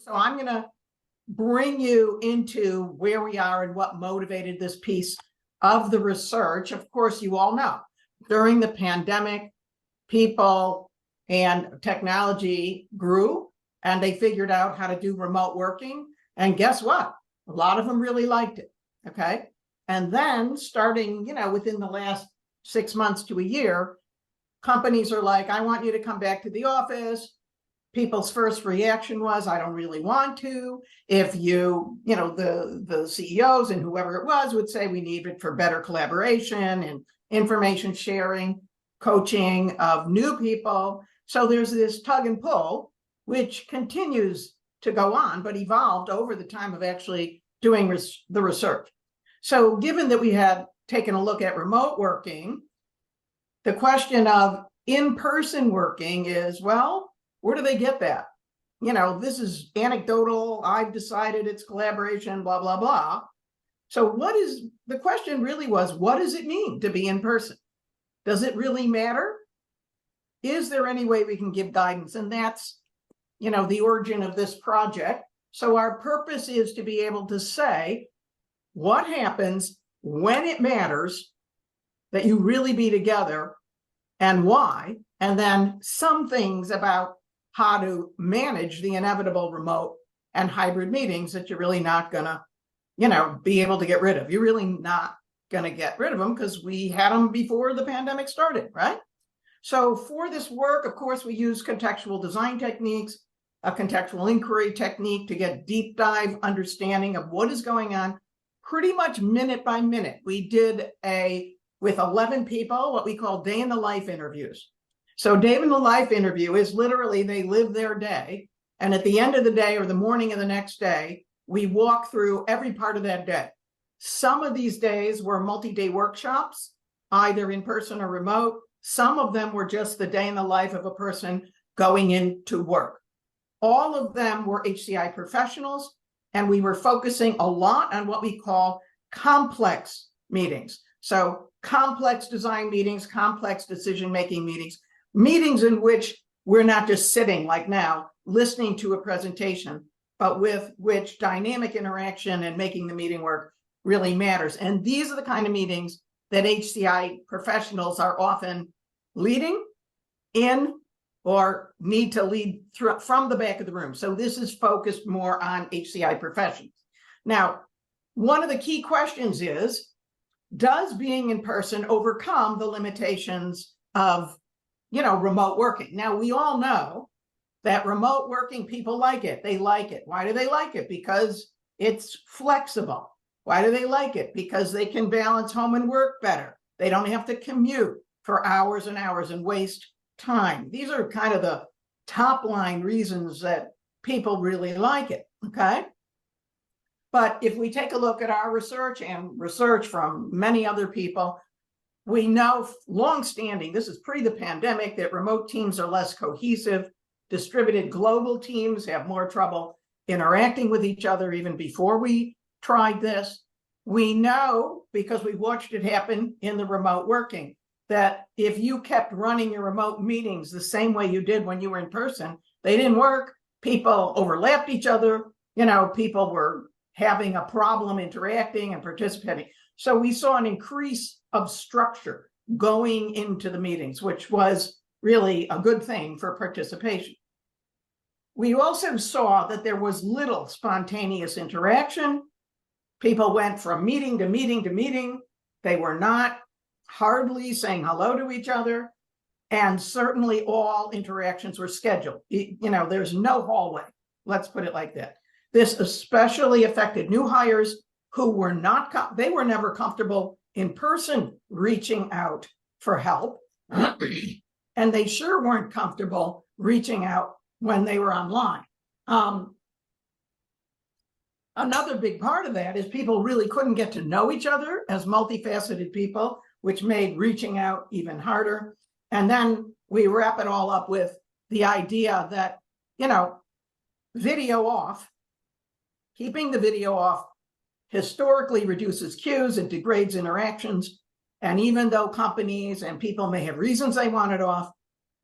So I'm going to bring you into where we are and what motivated this piece of the research. Of course, you all know during the pandemic, people and technology grew and they figured out how to do remote working. And guess what? A lot of them really liked it. Okay. And then starting, within the last 6 months to a year, companies are like, I want you to come back to the office. People's first reaction was, I don't really want to. If the CEOs and whoever it was would say, we need it for better collaboration and information sharing, coaching of new people. So there's this tug and pull, which continues to go on, but evolved over the time of actually doing the research. So given that we had taken a look at remote working, the question of in-person working is, well, where do they get that? This is anecdotal. I've decided it's collaboration, blah, blah, blah. So the question really was, what does it mean to be in person? Does it really matter? Is there any way we can give guidance? And that's, the origin of this project. So our purpose is to be able to say what happens when it matters that you really be together and why, and then some things about how to manage the inevitable remote and hybrid meetings that you're really not gonna, be able to get rid of. You're really not gonna get rid of them because we had them before the pandemic started, right? So for this work, of course, we use contextual design techniques, a contextual inquiry technique to get deep dive understanding of what is going on pretty much minute by minute. We did with 11 people, what we call day in the life interviews. So day in the life interview is literally they live their day. And at the end of the day or the morning of the next day, we walk through every part of that day. Some of these days were multi-day workshops, either in person or remote. Some of them were just the day in the life of a person going into work. All of them were HCI professionals, and we were focusing a lot on what we call complex meetings. So complex design meetings, complex decision-making meetings in which we're not just sitting like now, listening to a presentation, but with which dynamic interaction and making the meeting work really matters. And these are the kind of meetings that HCI professionals are often leading in or need to lead from the back of the room. So this is focused more on HCI professionals. Now, one of the key questions is, does being in person overcome the limitations of, remote working? Now, we all know that remote working, people like it. They like it. Why do they like it? Because it's flexible. Why do they like it? Because they can balance home and work better. They don't have to commute for hours and hours and waste time. These are kind of the top line reasons that people really like it, okay? But if we take a look at our research and research from many other people, we know longstanding, this is pre the pandemic, that remote teams are less cohesive. Distributed global teams have more trouble interacting with each other even before we tried this. We know, because we watched it happen in the remote working, that if you kept running your remote meetings the same way you did when you were in person, they didn't work. People overlapped each other. People were having a problem interacting and participating. So we saw an increase of structure going into the meetings, which was really a good thing for participation. We also saw that there was little spontaneous interaction. People went from meeting to meeting to meeting. They were not hardly saying hello to each other. And certainly all interactions were scheduled. There's no hallway. Let's put it like that. This especially affected new hires who were they were never comfortable in person reaching out for help. And they sure weren't comfortable reaching out when they were online. Another big part of that is people really couldn't get to know each other as multifaceted people, which made reaching out even harder. And then we wrap it all up with the idea that, video off, keeping the video off historically reduces cues and degrades interactions. And even though companies and people may have reasons they want it off,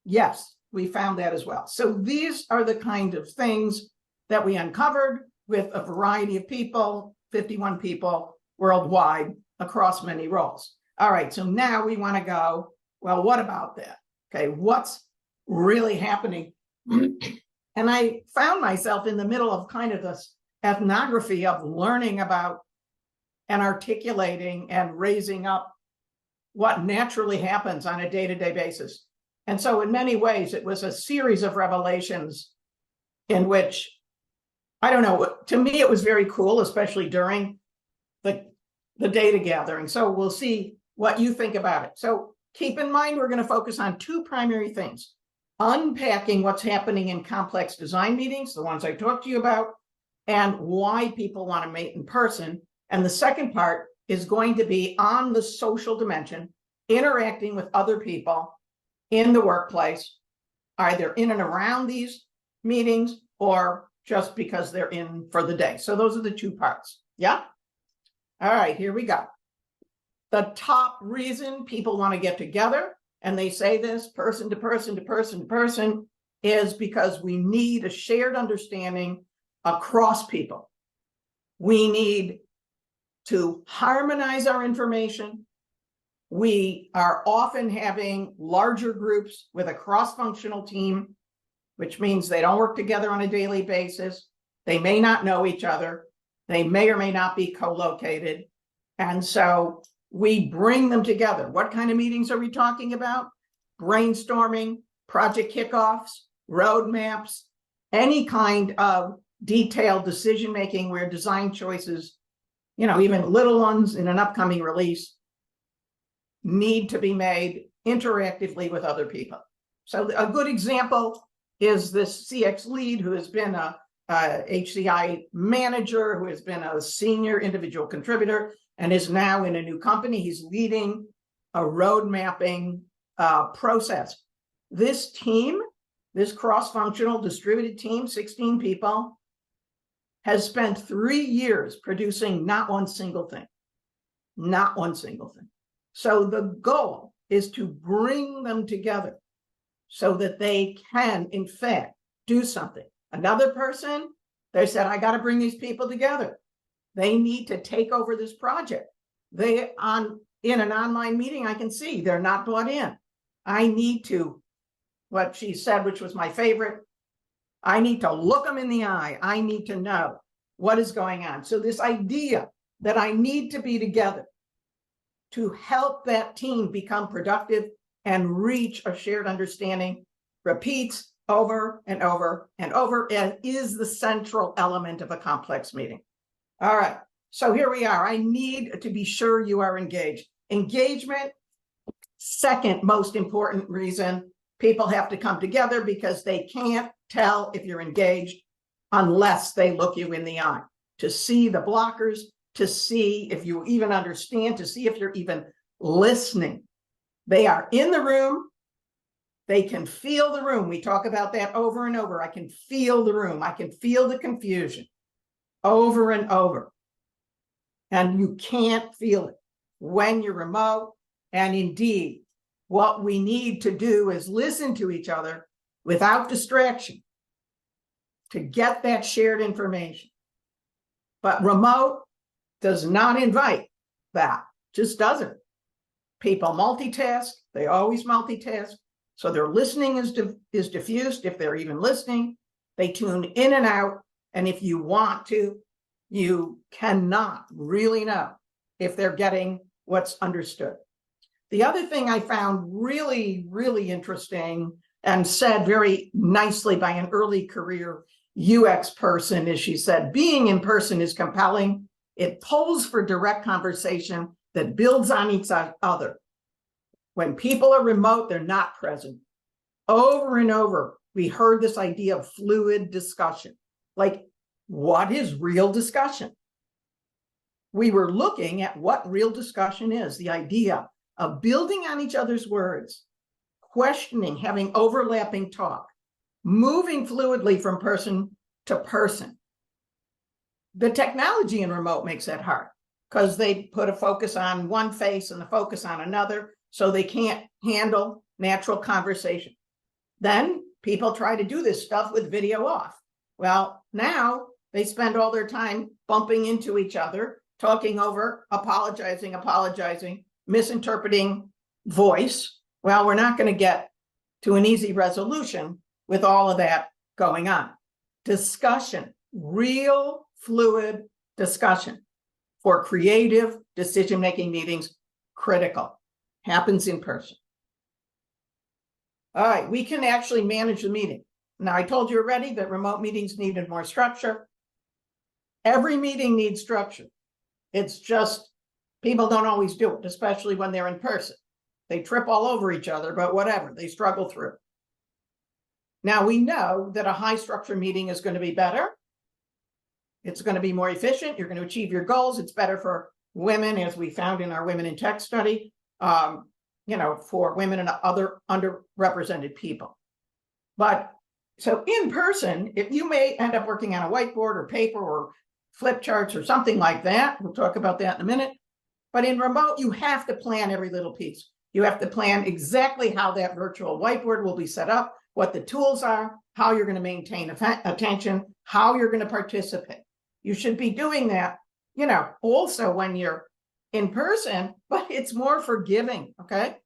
yes, we found that as well. So these are the kind of things that we uncovered with a variety of people, 51 people worldwide across many roles. All right, so now we want to go, well, what about that? Okay, what's really happening? And I found myself in the middle of kind of this ethnography of learning about and articulating and raising up what naturally happens on a day-to-day basis. And so in many ways, it was a series of revelations in which, I don't know, to me, it was very cool, especially during the data gathering. So we'll see what you think about it. So keep in mind, we're going to focus on two primary things: unpacking what's happening in complex design meetings, the ones I talked to you about, and why people want to meet in person. And the second part is going to be on the social dimension, interacting with other people in the workplace, either in and around these meetings or just because they're in for the day. So those are the two parts. Yeah? All right, here we go. The top reason people want to get together, and they say this person to person to person to person, is because we need a shared understanding across people. We need to harmonize our information. We are often having larger groups with a cross-functional team, which means they don't work together on a daily basis. They may not know each other. They may or may not be co-located. And so we bring them together. What kind of meetings are we talking about? Brainstorming, project kickoffs, roadmaps, any kind of detailed decision-making where design choices, even little ones in an upcoming release, need to be made interactively with other people. So a good example is this CX lead who has been a HCI manager, who has been a senior individual contributor, and is now in a new company. He's leading a road mapping process. This team, this cross-functional distributed team, 16 people, has spent 3 years producing not one single thing. Not one single thing. So the goal is to bring them together so that they can, in fact, do something. Another person, they said, I got to bring these people together. They need to take over this project. In an online meeting, I can see they're not bought in. I need to, what she said, which was my favorite, I need to look them in the eye. I need to know what is going on. So this idea that I need to be together to help that team become productive and reach a shared understanding repeats over and over and over, and is the central element of a complex meeting. All right, so here we are. I need to be sure you are engaged. Engagement, second most important reason people have to come together, because they can't tell if you're engaged unless they look you in the eye, to see the blockers, to see if you even understand, to see if you're even listening. They are in the room. They can feel the room. We talk about that over and over. I can feel the room. I can feel the confusion over and over. And you can't feel it when you're remote. And indeed, what we need to do is listen to each other without distraction to get that shared information. But remote does not invite that, just doesn't. People multitask, they always multitask. So their listening is diffused, if they're even listening. They tune in and out. And if you want to, you cannot really know if they're getting what's understood. The other thing I found really, really interesting and said very nicely by an early career UX person is, she said, being in person is compelling. It pulls for direct conversation that builds on each other. When people are remote, they're not present. Over and over, we heard this idea of fluid discussion. Like, what is real discussion? We were looking at what real discussion is, the idea of building on each other's words, questioning, having overlapping talk, moving fluidly from person to person. The technology in remote makes that hard because they put a focus on one face and the focus on another, so they can't handle natural conversation. Then people try to do this stuff with video off. Well, now they spend all their time bumping into each other, talking over, apologizing, misinterpreting voice. Well, we're not going to get to an easy resolution with all of that going on. Discussion, real fluid discussion for creative decision-making meetings, critical, happens in person. All right, we can actually manage the meeting. Now, I told you already that remote meetings needed more structure. Every meeting needs structure. It's just people don't always do it, especially when they're in person. They trip all over each other, but whatever, they struggle through. Now, we know that a high structure meeting is going to be better. It's going to be more efficient. You're going to achieve your goals. It's better for women, as we found in our Women in Tech study, for women and other underrepresented people. But so in person, if you may end up working on a whiteboard or paper or flip charts or something like that, we'll talk about that in a minute. But in remote, you have to plan every little piece. You have to plan exactly how that virtual whiteboard will be set up, what the tools are, how you're going to maintain attention, how you're going to participate. You should be doing that, also when you're in person, but it's more forgiving, okay?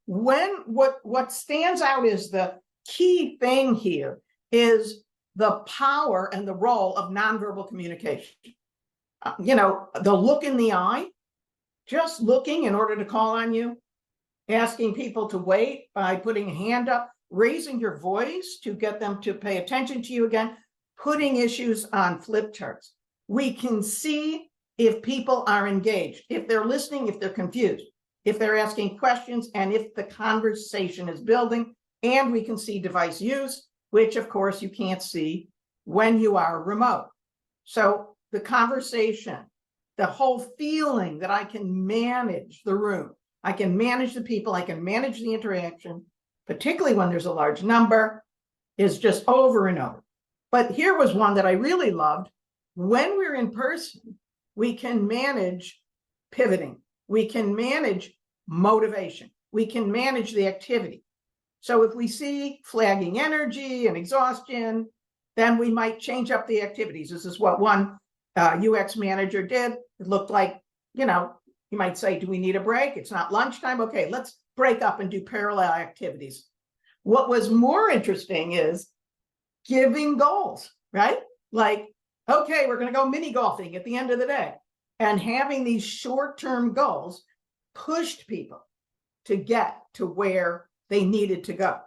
What stands out is the key thing here is the power and the role of nonverbal communication. The look in the eye, just looking in order to call on you, asking people to wait by putting a hand up, raising your voice to get them to pay attention to you again, putting issues on flip charts. We can see if people are engaged, if they're listening, if they're confused, if they're asking questions, and if the conversation is building. And we can see device use, which of course you can't see when you are remote. So the conversation, the whole feeling that I can manage the room, I can manage the people, I can manage the interaction, particularly when there's a large number, is just over and over. But here was one that I really loved. When we're in person, we can manage pivoting. We can manage motivation. We can manage the activity. So if we see flagging energy and exhaustion, then we might change up the activities. This is what one UX manager did. It looked like, you might say, do we need a break? It's not lunchtime. Okay, let's break up and do parallel activities. What was more interesting is giving goals, right? Like, okay, we're going to go mini golfing at the end of the day. And having these short-term goals pushed people to get to where they needed to go.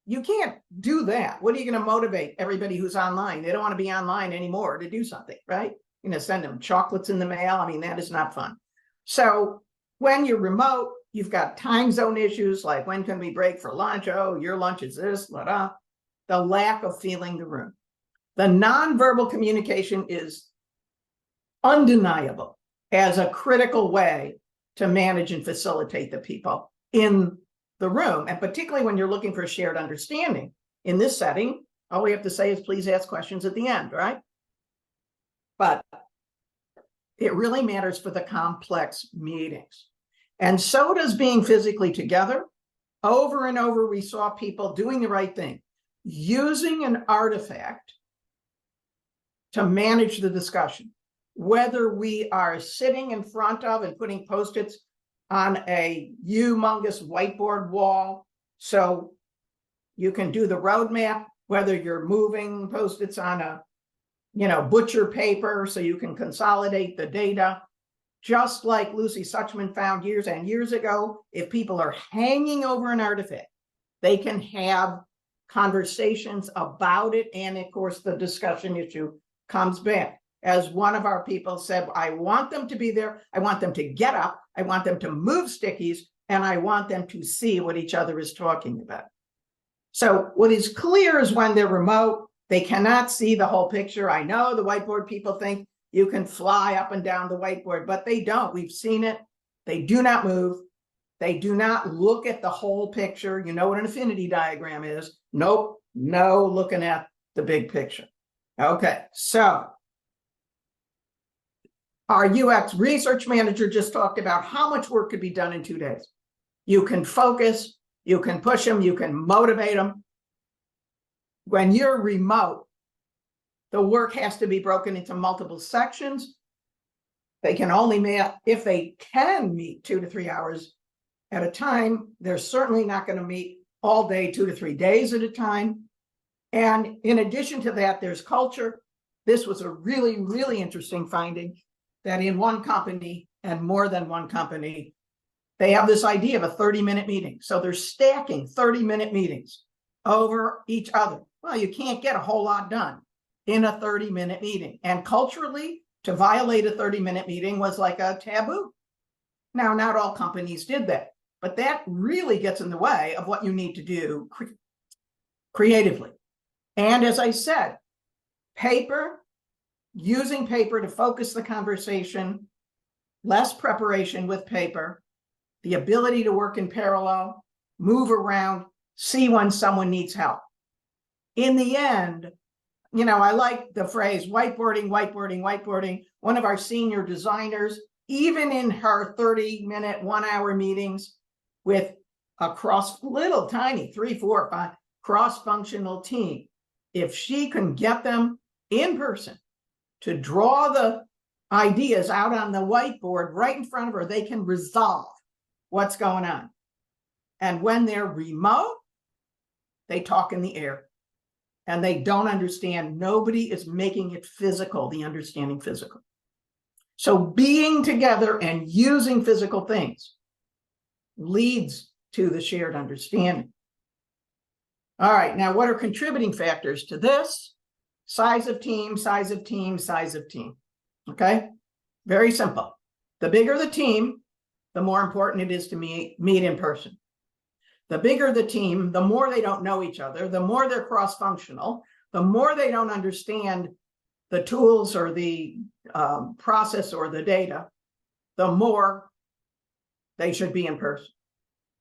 You can't do that. What are you going to motivate everybody who's online? They don't want to be online anymore to do something, right? Send them chocolates in the mail. I mean, that is not fun. So when you're remote, you've got time zone issues like when can we break for lunch? Oh, your lunch is this, blah, blah. The lack of feeling the room. The nonverbal communication is undeniable as a critical way to manage and facilitate the people in the room, and particularly when you're looking for a shared understanding. In this setting, all we have to say is please ask questions at the end, right? But it really matters for the complex meetings. And so does being physically together. Over and over, we saw people doing the right thing, using an artifact to manage the discussion, whether we are sitting in front of and putting Post-its on a humongous whiteboard wall so you can do the roadmap, whether you're moving Post-its on a butcher paper so you can consolidate the data. Just like Lucy Suchman found years and years ago, if people are hanging over an artifact, they can have conversations about it, and of course the discussion issue comes back. As one of our people said, I want them to be there, I want them to get up, I want them to move stickies, and I want them to see what each other is talking about. So what is clear is when they're remote, they cannot see the whole picture. I know the whiteboard people think you can fly up and down the whiteboard, but they don't. We've seen it. They do not move. They do not look at the whole picture. You know what an affinity diagram is? Nope, no looking at the big picture. Okay, so our UX research manager just talked about how much work could be done in 2 days. You can focus, you can push them, you can motivate them. When you're remote, The work has to be broken into multiple sections. They can only meet, if they can meet 2 to 3 hours at a time, they're certainly not going to meet all day, 2 to 3 days at a time. And in addition to that, there's culture. This was a really, really interesting finding that in one company and more than one company, they have this idea of a 30-minute meeting. So they're stacking 30-minute meetings over each other. Well, you can't get a whole lot done in a 30-minute meeting. And culturally, to violate a 30-minute meeting was like a taboo. Now, not all companies did that, but that really gets in the way of what you need to do creatively. And as I said, paper, using paper to focus the conversation, less preparation with paper, the ability to work in parallel, move around, see when someone needs help. In the end, I like the phrase whiteboarding, whiteboarding, whiteboarding. One of our senior designers, even in her 30-minute, 1-hour meetings with a little tiny 3, 4, 5 cross-functional team, if she can get them in person to draw the ideas out on the whiteboard right in front of her, they can resolve what's going on. And when they're remote, they talk in the air and they don't understand. Nobody is making it physical, the understanding physical. So being together and using physical things leads to the shared understanding. All right, now what are contributing factors to this? Size of team, size of team, size of team. Okay, very simple. The bigger the team, the more important it is to meet in person. The bigger the team, the more they don't know each other, the more they're cross-functional, the more they don't understand the tools or the process or the data, the more they should be in person.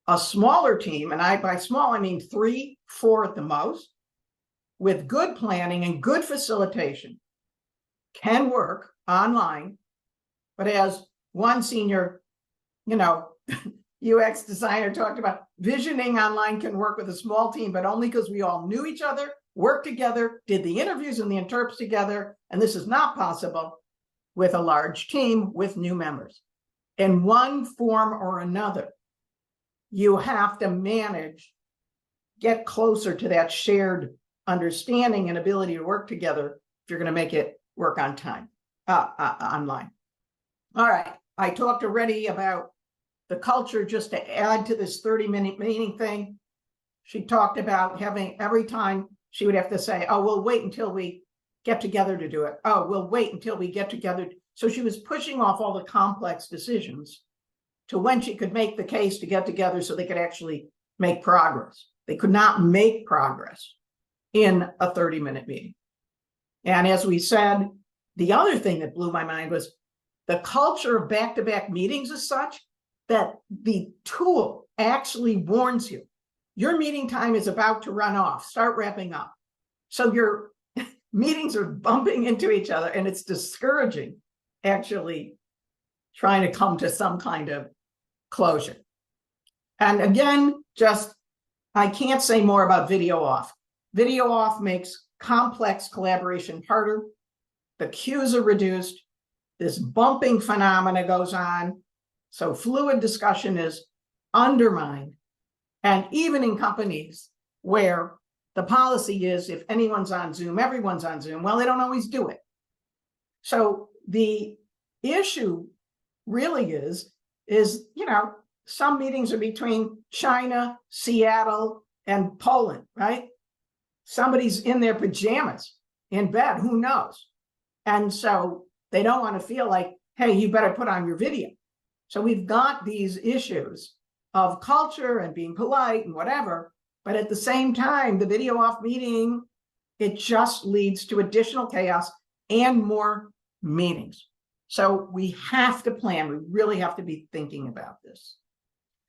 A smaller team, and by small, I mean 3, 4 at the most, with good planning and good facilitation, can work online. But as one senior, UX designer talked about, visioning online can work with a small team, but only because we all knew each other, worked together, did the interviews and the interps together. And this is not possible with a large team with new members. In one form or another, you have to get closer to that shared understanding and ability to work together if you're going to make it work on time, online. All right, I talked already about the culture. Just to add to this 30-minute meeting thing, she talked about having every time she would have to say, oh, we'll wait until we get together to do it. Oh, we'll wait until we get together. So she was pushing off all the complex decisions to when she could make the case to get together so they could actually make progress. They could not make progress in a 30-minute meeting. And as we said, the other thing that blew my mind was the culture of back-to-back meetings is such that the tool actually warns you. Your meeting time is about to run off. Start wrapping up. So your meetings are bumping into each other, and it's discouraging, actually, trying to come to some kind of closure. And again, I can't say more about video off. Video off makes complex collaboration harder. The cues are reduced. This bumping phenomena goes on. So fluid discussion is undermined. And even in companies where the policy is if anyone's on Zoom, everyone's on Zoom, well, they don't always do it. So the issue really is, some meetings are between China, Seattle, and Poland, right? Somebody's in their pajamas in bed, who knows? And so they don't want to feel like, hey, you better put on your video. So we've got these issues of culture and being polite and whatever, but at the same time, the video off meeting, it just leads to additional chaos and more meetings. So we have to plan. We really have to be thinking about this.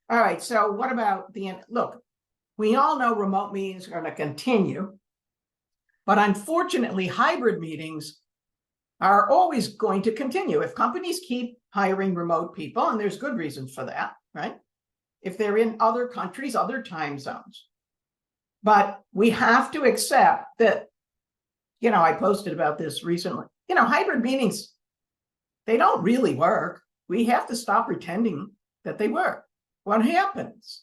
All right, so what about look, we all know remote meetings are going to continue, but unfortunately, hybrid meetings are always going to continue. If companies keep hiring remote people, and there's good reasons for that, right? If they're in other countries, other time zones. But we have to accept that, I posted about this recently. Hybrid meetings, they don't really work. We have to stop pretending that they work. What happens?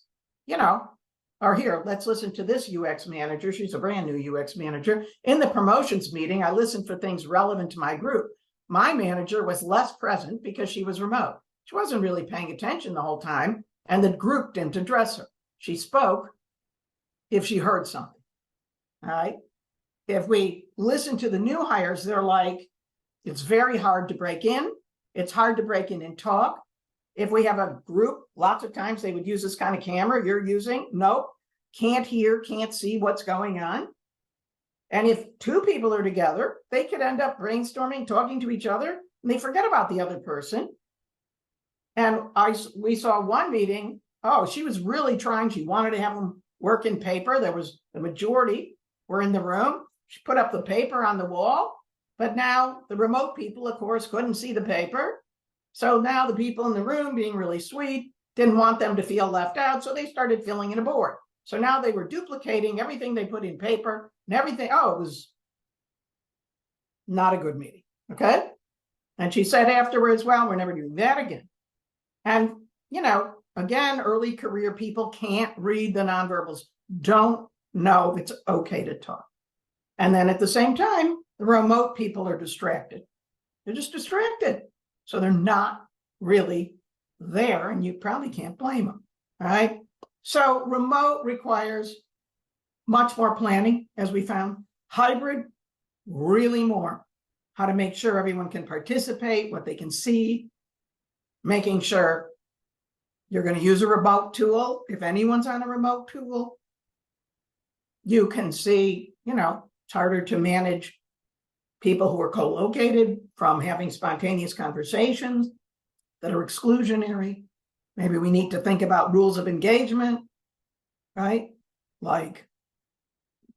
Or here, let's listen to this UX manager. She's a brand new UX manager. In the promotions meeting, I listened for things relevant to my group. My manager was less present because she was remote. She wasn't really paying attention the whole time, and the group didn't address her. She spoke if she heard something, all right? If we listen to the new hires, they're like, it's very hard to break in. It's hard to break in and talk. If we have a group, lots of times they would use this kind of camera you're using. Nope, can't hear, can't see what's going on. And if two people are together, they could end up brainstorming, talking to each other, and they forget about the other person. And we saw one meeting, she was really trying. She wanted to have them work in paper. There was the majority were in the room. She put up the paper on the wall, but now the remote people, of course, couldn't see the paper. So now the people in the room, being really sweet, didn't want them to feel left out, so they started filling in a board. So now they were duplicating everything they put in paper and everything. It was not a good meeting, okay? And she said afterwards, well, we're never doing that again. And, again, early career people can't read the nonverbals, don't know if it's okay to talk. And then at the same time, the remote people are distracted. They're just distracted. So they're not really there, and you probably can't blame them, all right? So remote requires much more planning, as we found. Hybrid, really more. How to make sure everyone can participate, what they can see, making sure you're going to use a remote tool. If anyone's on a remote tool, you can see, it's harder to manage people who are co-located from having spontaneous conversations that are exclusionary. Maybe we need to think about rules of engagement, right? Like,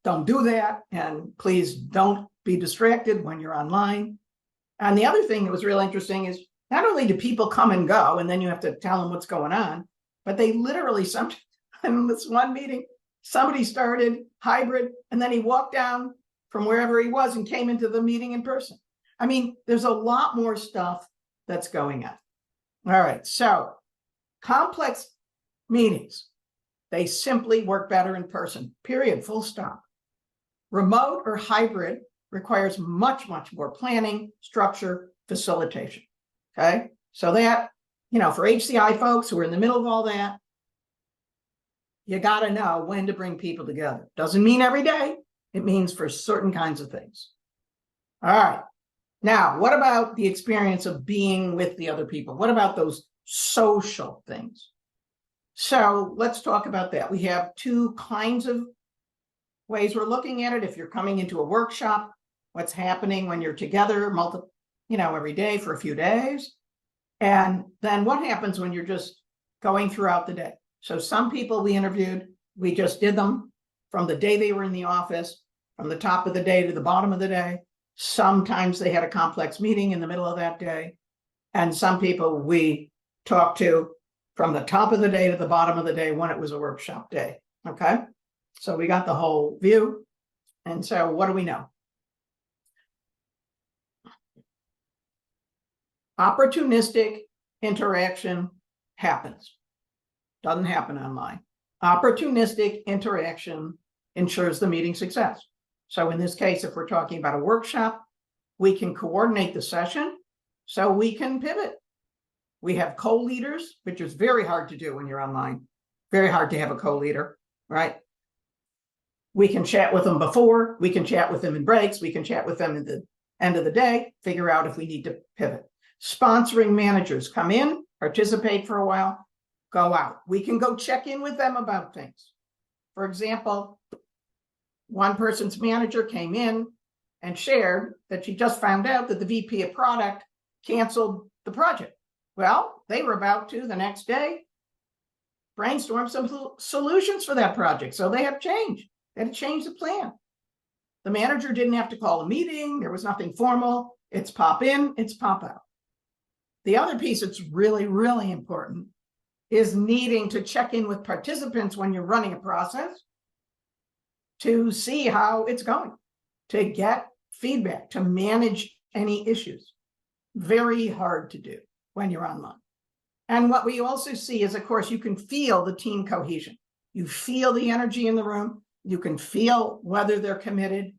don't do that, and please don't be distracted when you're online. And the other thing that was real interesting is not only do people come and go, and then you have to tell them what's going on, but they literally, in this one meeting, somebody started hybrid, and then he walked down from wherever he was and came into the meeting in person. I mean, there's a lot more stuff that's going on. All right, so complex meetings, they simply work better in person, period, full stop. Remote or hybrid requires much, much more planning, structure, facilitation, okay? So that, for HCI folks who are in the middle of all that, you gotta know when to bring people together. Doesn't mean every day, it means for certain kinds of things. All right, now, what about the experience of being with the other people? What about those social things? So let's talk about that. We have two kinds of ways we're looking at it. If you're coming into a workshop, what's happening when you're together, every day for a few days. And then what happens when you're just going throughout the day? So some people we interviewed, we just did them from the day they were in the office, from the top of the day to the bottom of the day. Sometimes they had a complex meeting in the middle of that day. And some people we talked to from the top of the day to the bottom of the day when it was a workshop day, okay? So we got the whole view. And so what do we know? Opportunistic interaction happens. Doesn't happen online. Opportunistic interaction ensures the meeting success. So in this case, if we're talking about a workshop, we can coordinate the session so we can pivot. We have co-leaders, which is very hard to do when you're online. Very hard to have a co-leader, right? We can chat with them before, we can chat with them in breaks, we can chat with them at the end of the day, figure out if we need to pivot. Sponsoring managers come in, participate for a while, go out. We can go check in with them about things. For example, one person's manager came in and shared that she just found out that the VP of product canceled the project. Well, they were about to, the next day, brainstorm some solutions for that project. So they have changed. They had to change the plan. The manager didn't have to call a meeting. There was nothing formal. It's pop in, it's pop out. The other piece that's really, really important is needing to check in with participants when you're running a process to see how it's going, to get feedback, to manage any issues. Very hard to do when you're online. And what we also see is, of course, you can feel the team cohesion. You feel the energy in the room. You can feel whether they're committed.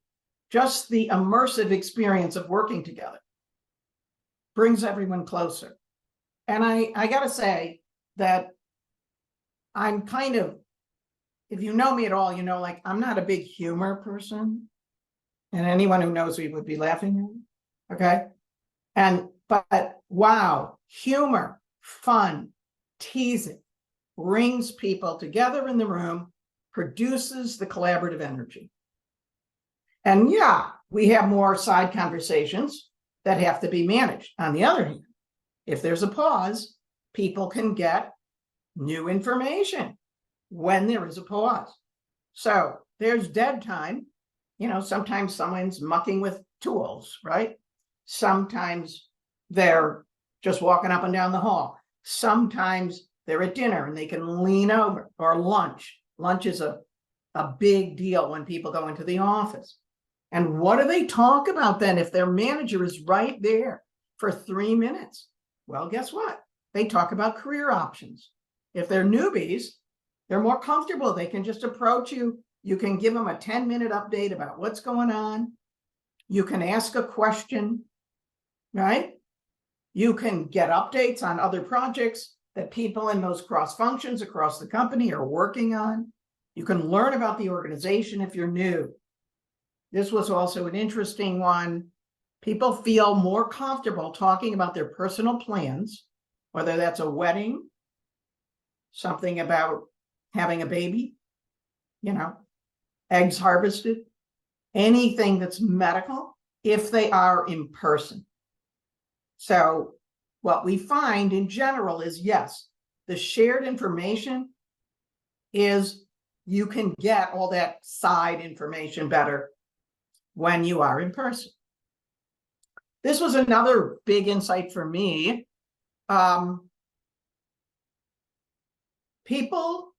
Just the immersive experience of working together brings everyone closer. And I got to say that I'm kind of, if you know me at all, you know, like, I'm not a big humor person. And anyone who knows me would be laughing at me. Okay. But wow, humor, fun, teasing brings people together in the room, produces the collaborative energy. And yeah, we have more side conversations that have to be managed. On the other hand, if there's a pause, people can get new information when there is a pause. So there's dead time. You know, sometimes someone's mucking with tools, right? Sometimes they're just walking up and down the hall. Sometimes they're at dinner and they can lean over, or lunch. Lunch is a big deal when people go into the office. And what do they talk about then if their manager is right there for 3 minutes? Well, guess what? They talk about career options. If they're newbies, they're more comfortable. They can just approach you. You can give them a 10-minute update about what's going on. You can ask a question, right? You can get updates on other projects that people in those cross functions across the company are working on. You can learn about the organization if you're new. This was also an interesting one. People feel more comfortable talking about their personal plans, whether that's a wedding, something about having a baby, you know, eggs harvested, anything that's medical, if they are in person. So what we find in general is, yes, the shared information is, you can get all that side information better when you are in person. This was another big insight for me. People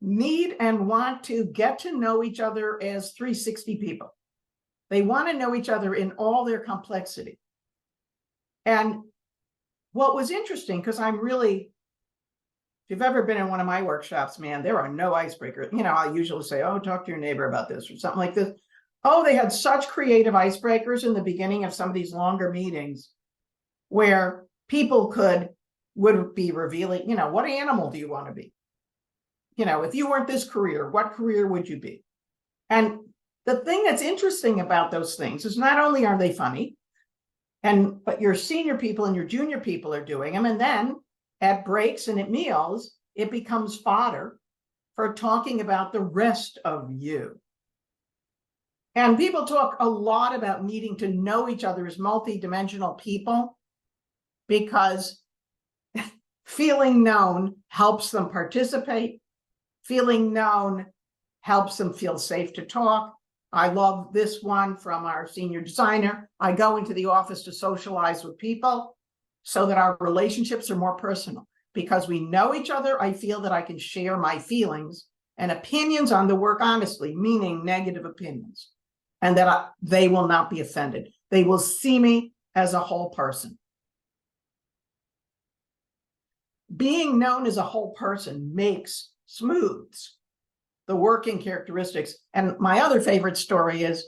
need and want to get to know each other as 360 people. They want to know each other in all their complexity. And what was interesting, because I'm really, if you've ever been in one of my workshops, man, there are no icebreakers. You know, I'll usually say, oh, talk to your neighbor about this or something like this. Oh, they had such creative icebreakers in the beginning of some of these longer meetings where people would be revealing, you know, what animal do you want to be? You know, if you weren't this career, what career would you be? And the thing that's interesting about those things is not only are they funny, but your senior people and your junior people are doing them. And then at breaks and at meals, it becomes fodder for talking about the rest of you. And people talk a lot about needing to know each other as multidimensional people, because feeling known helps them participate. Feeling known helps them feel safe to talk. I love this one from our senior designer. I go into the office to socialize with people so that our relationships are more personal. Because we know each other, I feel that I can share my feelings and opinions on the work honestly, meaning negative opinions, and that they will not be offended. They will see me as a whole person. Being known as a whole person smooths the working characteristics. And my other favorite story is,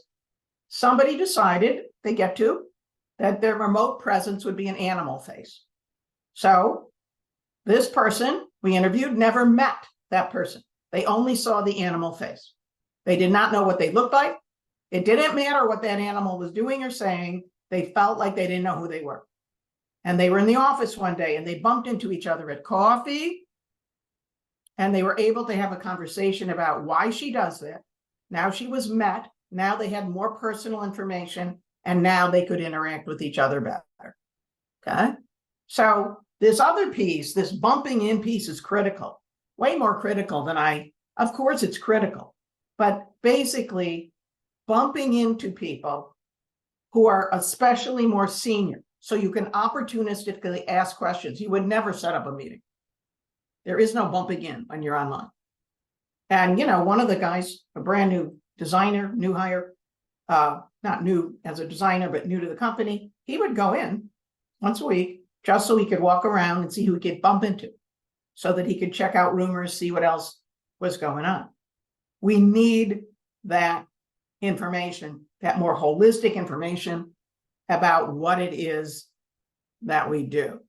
somebody decided that their remote presence would be an animal face. So this person we interviewed never met that person. They only saw the animal face. They did not know what they looked like. It didn't matter what that animal was doing or saying. They felt like they didn't know who they were. And they were in the office one day and they bumped into each other at coffee. And they were able to have a conversation about why she does that. Now she was met. Now they had more personal information, and now they could interact with each other better. Okay. So this other piece, this bumping in piece, is critical, way more critical than of course it's critical, but basically bumping into people who are especially more senior, so you can opportunistically ask questions. You would never set up a meeting. There is no bumping in when you're online. And, you know, one of the guys, a brand new designer, new hire, not new as a designer, but new to the company, he would go in once a week just so he could walk around and see who he could bump into so that he could check out rumors, see what else was going on. We need that information, that more holistic information about what it is that we do.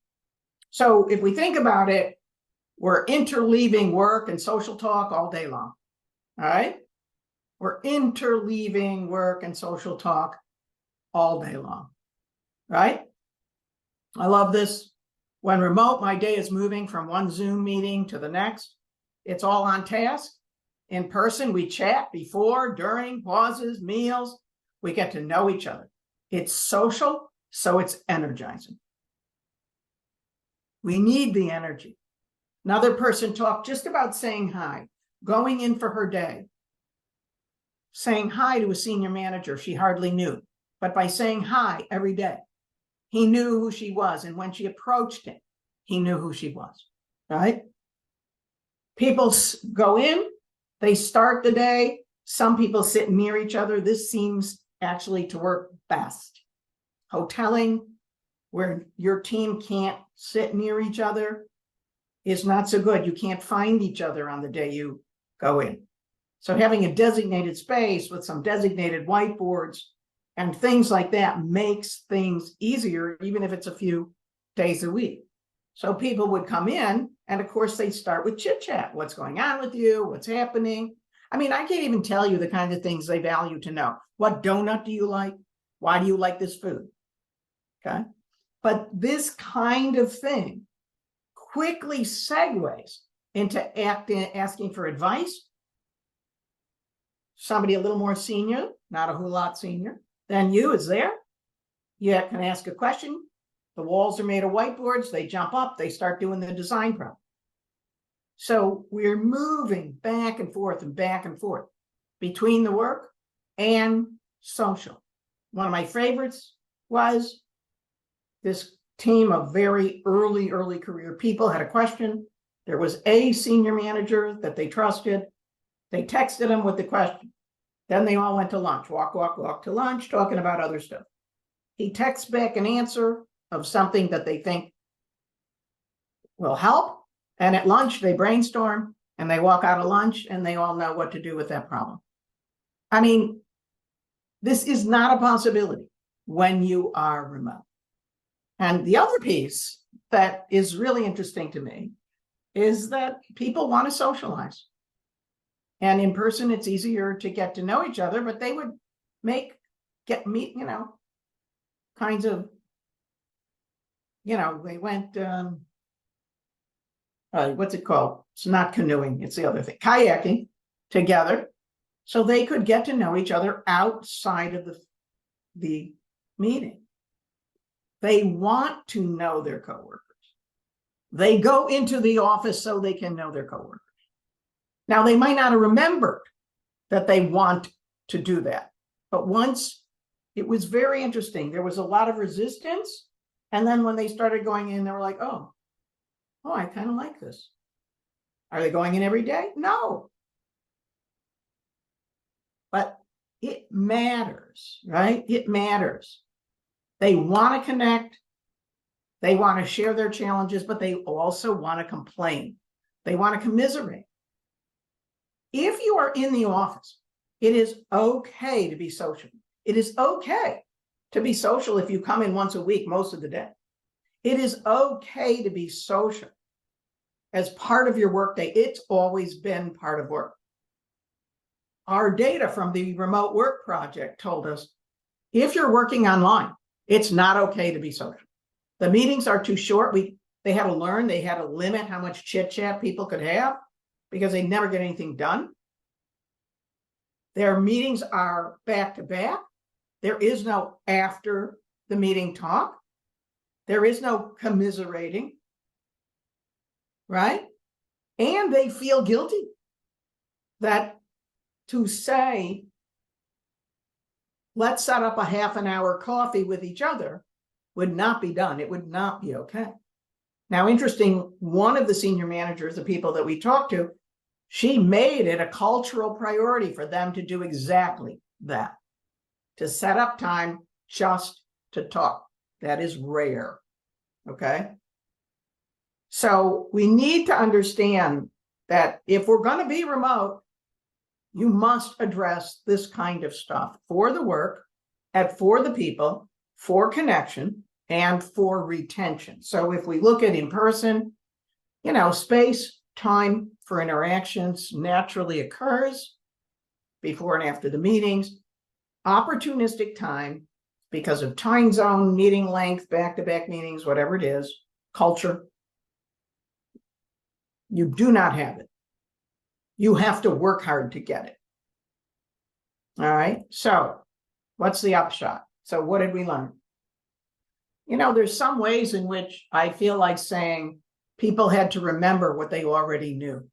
So if we think about it, we're interleaving work and social talk all day long, all right? We're interleaving work and social talk all day long, right? I love this. When remote, my day is moving from one Zoom meeting to the next. It's all on task. In person, we chat before, during, pauses, meals. We get to know each other. It's social, so it's energizing. We need the energy. Another person talked just about saying hi, going in for her day, saying hi to a senior manager she hardly knew, but by saying hi every day, he knew who she was, and when she approached him, he knew who she was, right? People go in, they start the day, some people sit near each other. This seems actually to work best. Hoteling, where your team can't sit near each other, is not so good. You can't find each other on the day you go in. So having a designated space with some designated whiteboards and things like that makes things easier, even if it's a few days a week. So people would come in, and of course they start with chit chat. What's going on with you? What's happening? I mean, I can't even tell you the kinds of things they value to know. What donut do you like? Why do you like this food? Okay. But this kind of thing quickly segues into asking for advice. Somebody a little more senior, not a whole lot senior than you is there. You can ask a question. The walls are made of whiteboards. They jump up. They start doing the design problem. So we're moving back and forth between the work and social. One of my favorites was this team of very early career people had a question. There was a senior manager that they trusted. They texted him with the question. Then they all went to lunch, walk to lunch, talking about other stuff. He texts back an answer of something that they think will help. And at lunch, they brainstorm and they walk out of lunch and they all know what to do with that problem. I mean, this is not a possibility when you are remote. And the other piece that is really interesting to me is that people want to socialize. And in person, it's easier to get to know each other, but they would meet, kinds of, they went, what's it called? It's not canoeing, it's the other thing, kayaking together, so they could get to know each other outside of the meeting. They want to know their coworkers. They go into the office so they can know their coworkers. Now, they might not have remembered that they want to do that, but once it was very interesting. There was a lot of resistance. And then when they started going in, they were like, oh, I kind of like this. Are they going in every day? No. But it matters, right? It matters. They want to connect. They want to share their challenges, but they also want to complain. They want to commiserate. If you are in the office, it is okay to be social. It is okay to be social if you come in once a week, most of the day. It is okay to be social as part of your workday. It's always been part of work. Our data from the remote work project told us if you're working online, it's not okay to be social. The meetings are too short. They had to learn, they had to limit how much chit chat people could have because they never get anything done. Their meetings are back to back. There is no after the meeting talk. There is no commiserating, right? And they feel guilty that to say, let's set up a half an hour coffee with each other would not be done. It would not be okay. Now, interesting, one of the senior managers, the people that we talked to, she made it a cultural priority for them to do exactly that. to set up time just to talk. That is rare, okay? So we need to understand that if we're going to be remote, you must address this kind of stuff for the work and for the people, for connection, and for retention. So if we look at in person, space, time for interactions naturally occurs before and after the meetings. Opportunistic time, because of time zone, meeting length, back-to-back meetings, whatever it is, culture, you do not have it. You have to work hard to get it. All right, so what's the upshot? So what did we learn? There's some ways in which I feel like saying people had to remember what they already knew.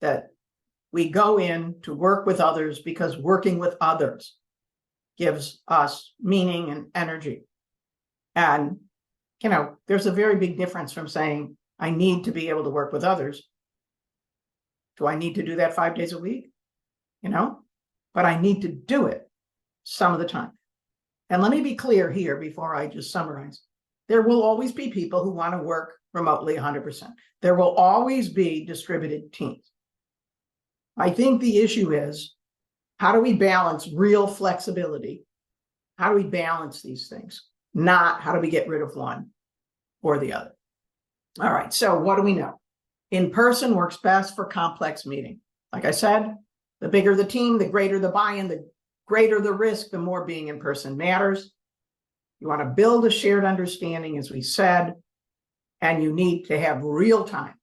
That we go in to work with others because working with others gives us meaning and energy. And, there's a very big difference from saying, I need to be able to work with others. Do I need to do that 5 days a week? But I need to do it some of the time. And let me be clear here before I just summarize. There will always be people who want to work remotely 100%. There will always be distributed teams. I think the issue is, how do we balance real flexibility? How do we balance these things? Not how do we get rid of one or the other? All right, so what do we know? In person works best for complex meeting. Like I said, the bigger the team, the greater the buy-in, the greater the risk, the more being in person matters. You want to build a shared understanding, as we said, and you need to have real time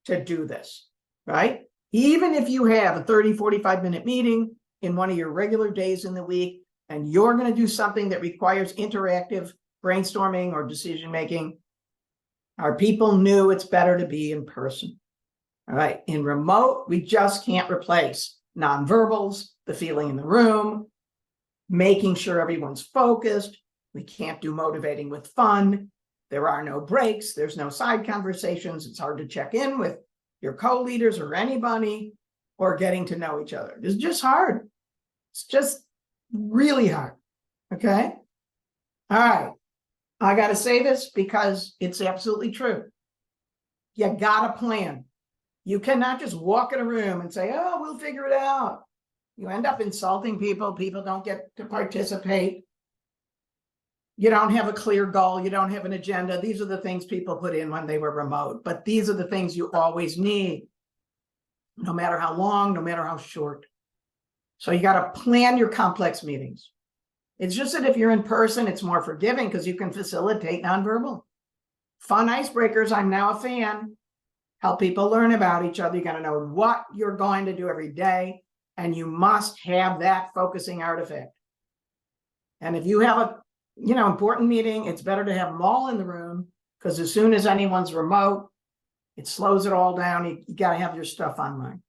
to do this, right? Even if you have a 30, 45-minute meeting in one of your regular days in the week, and you're going to do something that requires interactive brainstorming or decision-making, our people knew it's better to be in person. All right, in remote, we just can't replace nonverbals, the feeling in the room, making sure everyone's focused. We can't do motivating with fun. There are no breaks. There's no side conversations. It's hard to check in with your co-leaders or anybody, or getting to know each other. It's just hard. It's just really hard, okay? All right, I got to say this because it's absolutely true. You got to plan. You cannot just walk in a room and say, oh, we'll figure it out. You end up insulting people. People don't get to participate. You don't have a clear goal. You don't have an agenda. These are the things people put in when they were remote. But these are the things you always need, no matter how long, no matter how short. So you got to plan your complex meetings. It's just that if you're in person, it's more forgiving because you can facilitate nonverbal. Fun icebreakers, I'm now a fan. Help people learn about each other. You got to know what you're going to do every day, and you must have that focusing artifact. And if you have a important meeting, it's better to have them all in the room, because as soon as anyone's remote, it slows it all down. You got to have your stuff online.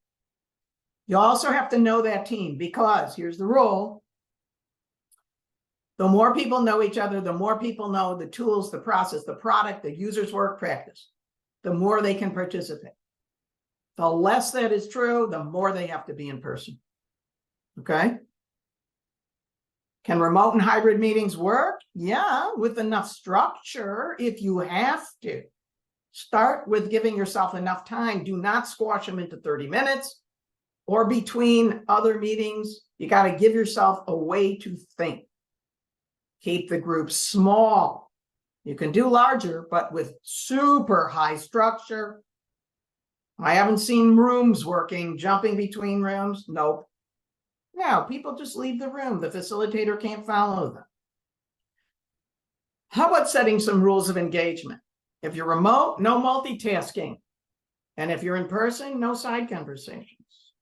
You also have to know that team, because here's the rule. The more people know each other, the more people know the tools, the process, the product, the user's work practice, the more they can participate. The less that is true, the more they have to be in person. Okay? Can remote and hybrid meetings work? Yeah, with enough structure if you have to. Start with giving yourself enough time. Do not squash them into 30 minutes or between other meetings. You got to give yourself a way to think. Keep the group small. You can do larger, but with super high structure. I haven't seen rooms working, jumping between rooms. Nope. No, people just leave the room. The facilitator can't follow them. How about setting some rules of engagement? If you're remote, no multitasking. And if you're in person, no side conversations.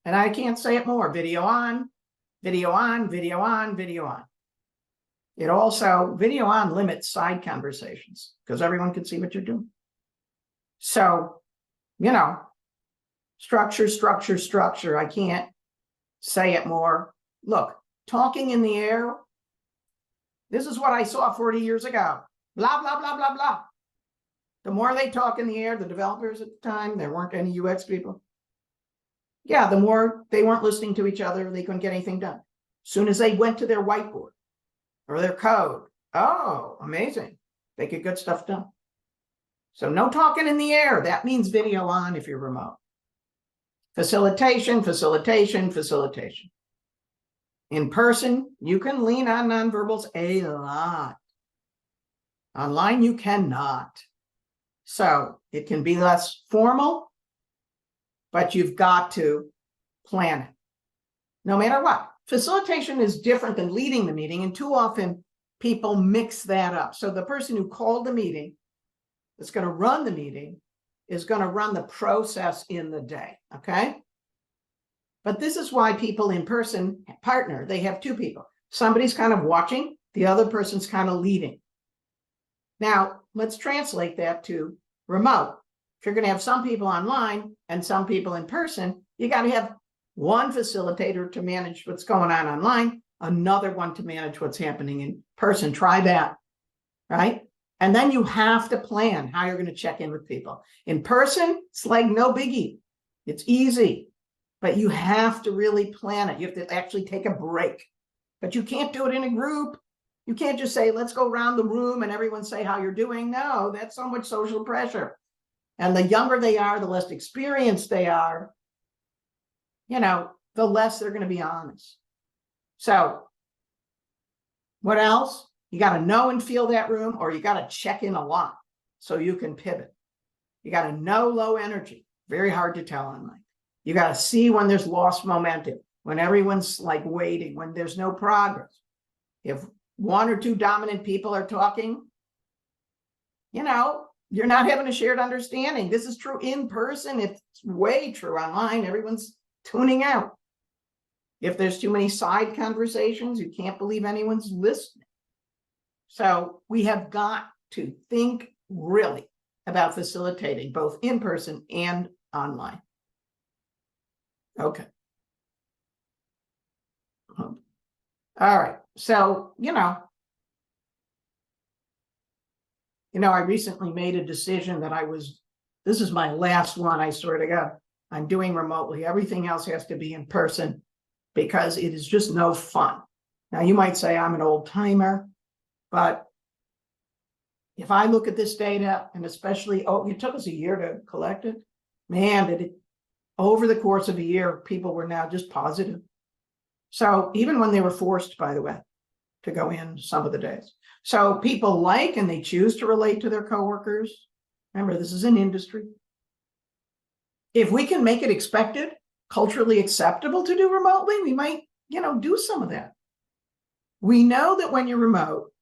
And I can't say it more. Video on, video on, video on, video on. It also, video on limits side conversations because everyone can see what you're doing. So, structure, structure, structure. I can't say it more. Look, talking in the air, this is what I saw 40 years ago. Blah, blah, blah, blah, blah. The more they talk in the air, the developers at the time, there weren't any UX people. Yeah, the more they weren't listening to each other, they couldn't get anything done. Soon as they went to their whiteboard or their code, oh, amazing. They get good stuff done. So no talking in the air. That means video on if you're remote. Facilitation, facilitation, facilitation. In person, you can lean on nonverbals a lot. Online, you cannot. So it can be less formal, but you've got to plan it. No matter what. Facilitation is different than leading the meeting, and too often people mix that up. So the person who called the meeting, that's going to run the meeting, is going to run the process in the day, okay? But this is why people in person partner. They have two people. Somebody's kind of watching, the other person's kind of leading. Now, let's translate that to remote. If you're going to have some people online and some people in person, you got to have one facilitator to manage what's going on online, another one to manage what's happening in person. Try that, right? And then you have to plan how you're going to check in with people. In person, it's like no biggie. It's easy, but you have to really plan it. You have to actually take a break, but you can't do it in a group. You can't just say, let's go around the room and everyone say how you're doing. No, that's so much social pressure. And the younger they are, the less experienced they are, the less they're going to be honest. So what else? You got to know and feel that room, or you got to check in a lot so you can pivot. You got to know low energy. Very hard to tell online. You got to see when there's lost momentum, when everyone's like waiting, when there's no progress. If one or two dominant people are talking, you're not having a shared understanding. This is true in person. It's way true online. Everyone's tuning out. If there's too many side conversations, you can't believe anyone's listening. So we have got to think really about facilitating both in person and online. Okay. All right. So, I recently made a decision that this is my last one, I swear to God. I'm doing remotely. Everything else has to be in person because it is just no fun. Now, you might say I'm an old timer, but if I look at this data, and especially, it took us a year to collect it. Man, over the course of a year, people were now just positive. So even when they were forced, by the way, to go in some of the days. So people like and they choose to relate to their coworkers. Remember, this is an industry. If we can make it expected, culturally acceptable to do remotely, we might, do some of that. We know that when you're remote,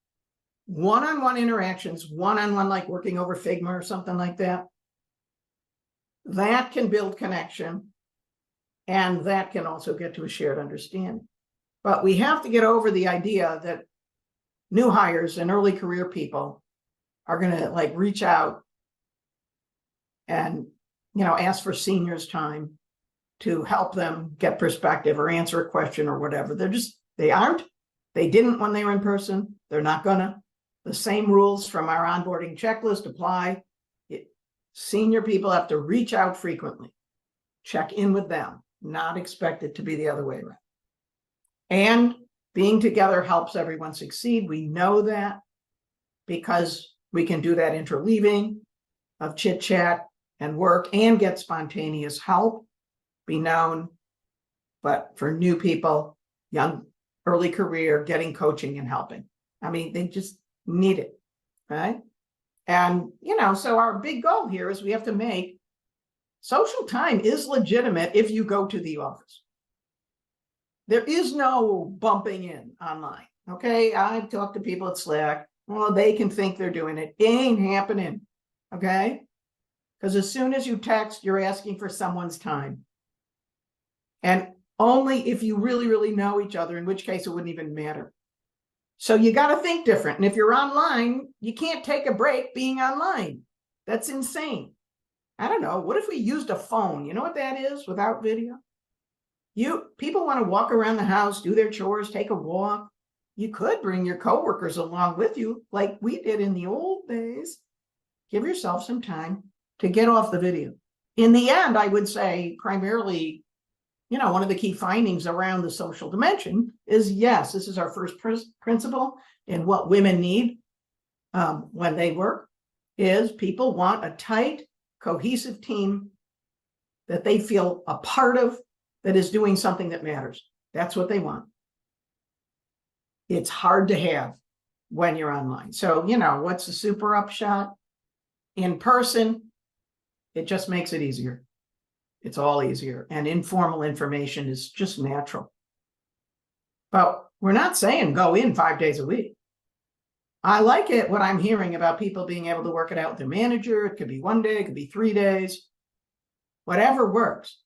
one-on-one interactions, one-on-one, like working over Figma or something like that, that can build connection, and that can also get to a shared understanding. But we have to get over the idea that new hires and early career people are going to reach out and, ask for seniors' time to help them get perspective or answer a question or whatever. They didn't when they were in person. They're not gonna. The same rules from our onboarding checklist apply. Senior people have to reach out frequently, check in with them, not expect it to be the other way around. And being together helps everyone succeed. We know that because we can do that interleaving of chit chat and work and get spontaneous help, be known. But for new people, young, early career, getting coaching and helping. They just need it, right? And, so our big goal here is we have to make social time is legitimate if you go to the office. There is no bumping in online, okay? I've talked to people at Slack. Well, they can think they're doing it. It ain't happening, okay? Because as soon as you text, you're asking for someone's time. And only if you really, really know each other, in which case it wouldn't even matter. So you got to think different. And if you're online, you can't take a break being online. That's insane. I don't know. What if we used a phone? You know what that is without video? People want to walk around the house, do their chores, take a walk. You could bring your coworkers along with you like we did in the old days. Give yourself some time to get off the video. In the end, I would say primarily, one of the key findings around the social dimension is, yes, this is our first principle in what women need when they work, is people want a tight, cohesive team that they feel a part of, that is doing something that matters. That's what they want. It's hard to have when you're online. So, what's the super upshot? In person, it just makes it easier. It's all easier. And informal information is just natural. But we're not saying go in 5 days a week. I like it, what I'm hearing about people being able to work it out with their manager. It could be 1 day, it could be 3 days, whatever works.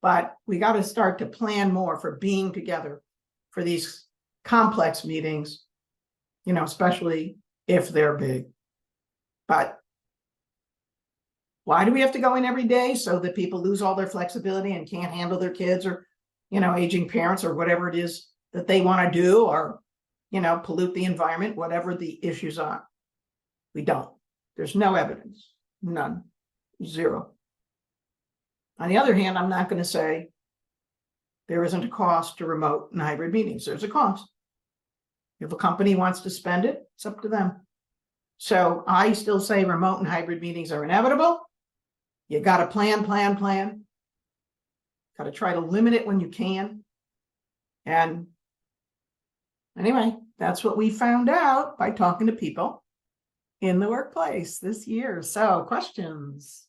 But we got to start to plan more for being together for these complex meetings, especially if they're big. But why do we have to go in every day? So that people lose all their flexibility and can't handle their kids or, aging parents or whatever it is that they want to do, or, pollute the environment, whatever the issues are. We don't. There's no evidence. None. Zero. On the other hand, I'm not going to say there isn't a cost to remote and hybrid meetings. There's a cost. If a company wants to spend it, it's up to them. So I still say remote and hybrid meetings are inevitable. You got to plan. Got to try to limit it when you can. And anyway, that's what we found out by talking to people in the workplace this year. So, questions?